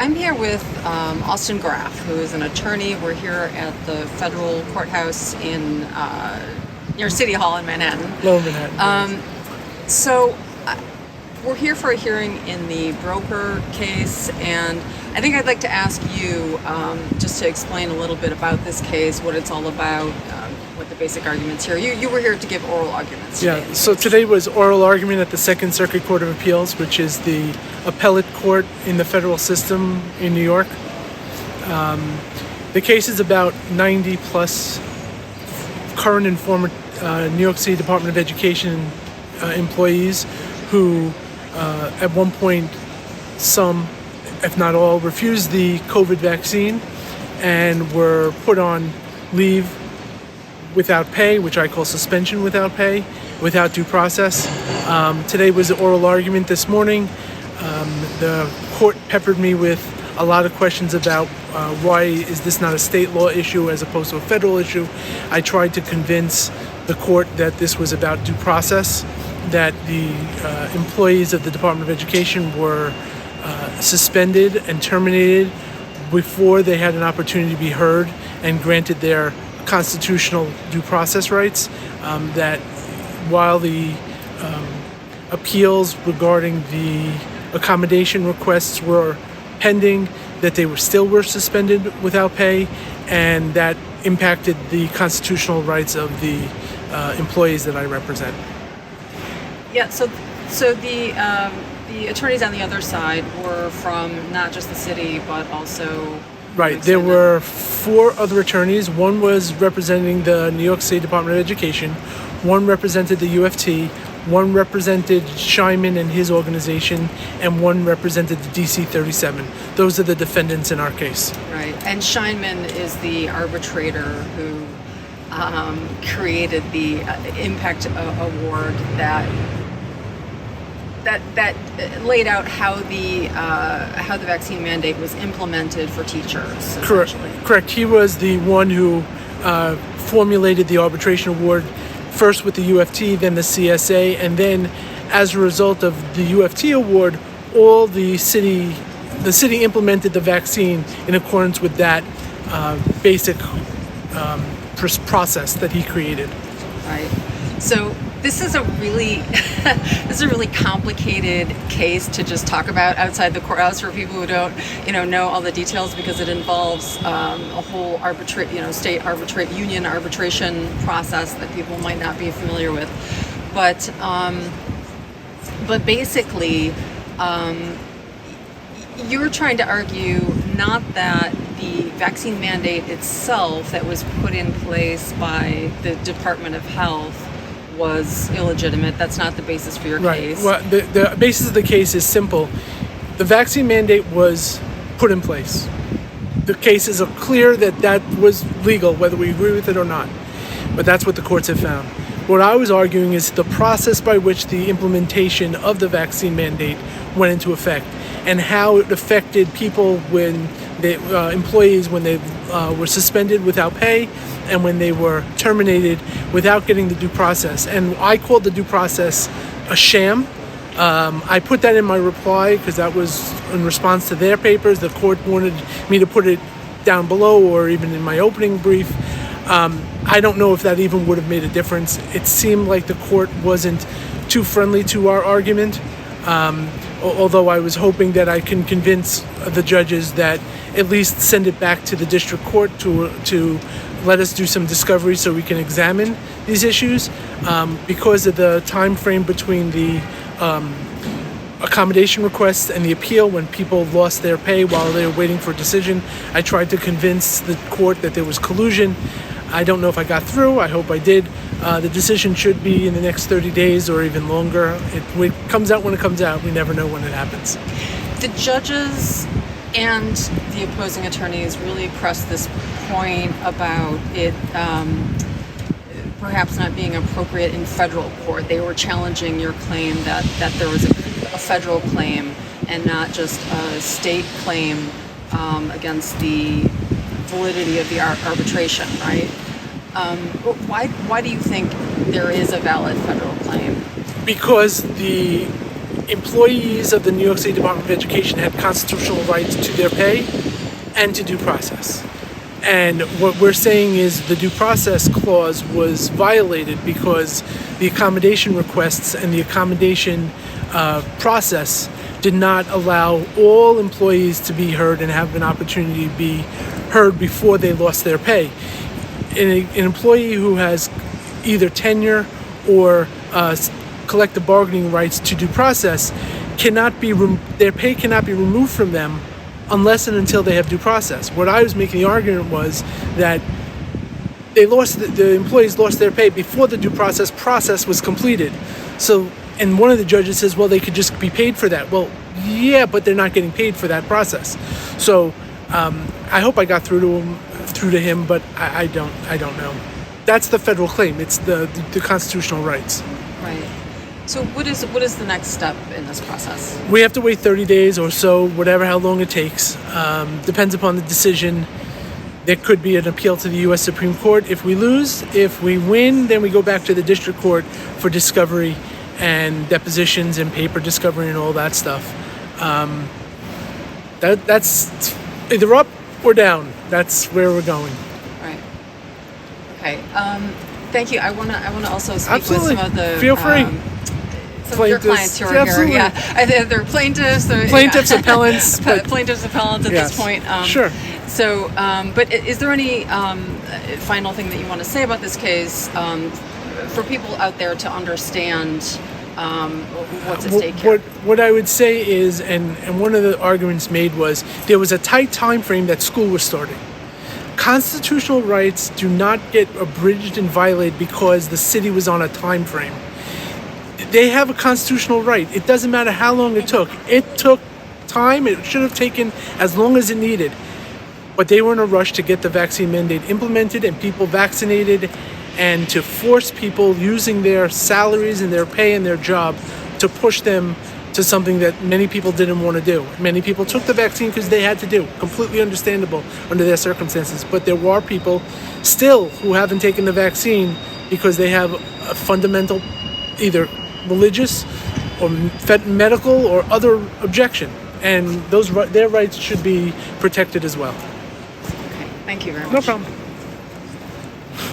I'm here with Austin Graff, who is an attorney. We're here at the federal courthouse in near City Hall in Manhattan. Lower Manhattan. We're here for a hearing in the Broecker case, and I think I'd like to ask you just to explain a little bit about this case, what it's all about, what the basic arguments here. You were here to give oral arguments today. Yeah, so today was oral argument at the Second Circuit Court of Appeals, which is the appellate court in the federal system in New York. The case is about 90 plus current and former New York City Department of Education employees who at one point, some, if not all, refused the COVID vaccine and were put on leave without pay, which I call suspension without pay, without due process. Today was the oral argument this morning. The court peppered me with a lot of questions about why is this not a state law issue as opposed to a federal issue. I tried to convince the court that this was about due process, that the employees of the Department of Education were suspended and terminated before they had an opportunity to be heard and granted their constitutional due process rights, that while the appeals regarding the accommodation requests were pending, that they were suspended without pay, and that impacted the constitutional rights of the employees that I represent. Yeah, so the attorneys on the other side were from not just the city, but also... Right, there were 4 other attorneys. One was representing the New York State Department of Education, one represented the UFT, one represented Scheinman and his organization, and one represented the DC 37. Those are the defendants in our case. Right, and Scheinman is the arbitrator who created the impact award that laid out how the vaccine mandate was implemented for teachers. Correct. He was the one who formulated the arbitration award, first with the UFT, then the CSA, and then as a result of the UFT award, all the city implemented the vaccine in accordance with that basic process that he created. Right. So this is a really complicated case to just talk about outside the courthouse for people who don't know all the details, because it involves a whole state union arbitration process that people might not be familiar with. But basically, you're trying to argue not that the vaccine mandate itself that was put in place by the Department of Health was illegitimate. That's not the basis for your case. Well, the basis of the case is simple. The vaccine mandate was put in place. The cases are clear that was legal, whether we agree with it or not. But that's what the courts have found. What I was arguing is the process by which the implementation of the vaccine mandate went into effect, and how it affected people when employees when they were suspended without pay, and when they were terminated without getting the due process. And I called the due process a sham. I put that in my reply because that was in response to their papers. The court wanted me to put it down below or even in my opening brief. I don't know if that even would have made a difference. It seemed like the court wasn't too friendly to our argument, although I was hoping that I can convince the judges that at least send it back to the district court to let us do some discovery so we can examine these issues. Because of the time frame between the accommodation requests and the appeal, when people lost their pay while they were waiting for a decision, I tried to convince the court that there was collusion. I don't know if I got through. I hope I did. The decision should be in the next 30 days or even longer. It comes out when it comes out. We never know when it happens. The judges and the opposing attorneys really pressed this point about it perhaps not being appropriate in federal court. They were challenging your claim that there was a federal claim and not just a state claim against the validity of the arbitration, right? Why do you think there is a valid federal claim? Because the employees of the New York State Department of Education had constitutional rights to their pay and to due process. And what we're saying is the due process clause was violated because the accommodation requests and the accommodation process did not allow all employees to be heard and have an opportunity to be heard before they lost their pay. An employee who has either tenure or collective bargaining rights to due process their pay cannot be removed from them unless and until they have due process. What I was making the argument was that the employees lost their pay before the due process was completed. So, and one of the judges says, well, they could just be paid for that. Well, yeah, but they're not getting paid for that process. So I hope I got through to him, but I don't know. That's the federal claim. It's the constitutional rights. Right. So what is the next step in this process? We have to wait 30 days or so, how long it takes. Depends upon the decision. There could be an appeal to the U.S. Supreme Court if we lose. If we win, then we go back to the district court for discovery and depositions and paper discovery and all that stuff. That's either up or down. That's where we're going. Right. Okay. Thank you. I want to also speak Absolutely. with some of the feel free. Some of your clients who are Absolutely. here. Yeah, they're plaintiffs. Plaintiffs, appellants. Plaintiffs, appellants at Yes. this point. Sure. So, but is there any final thing that you want to say about this case for people out there to understand what's at stake here? What I would say is, and one of the arguments made was, there was a tight time frame that school was starting. Constitutional rights do not get abridged and violated because the city was on a time frame. They have a constitutional right. It doesn't matter how long it took. It took time. It should have taken as long as it needed. But they were in a rush to get the vaccine mandate implemented and people vaccinated, and to force people using their salaries and their pay and their job to push them to something that many people didn't want to do. Many people took the vaccine because they had to do. Completely understandable under their circumstances. But there were people still who haven't taken the vaccine because they have a fundamental, either religious or medical or other objection. And their rights should be protected as well. Okay. Thank you very much. No problem.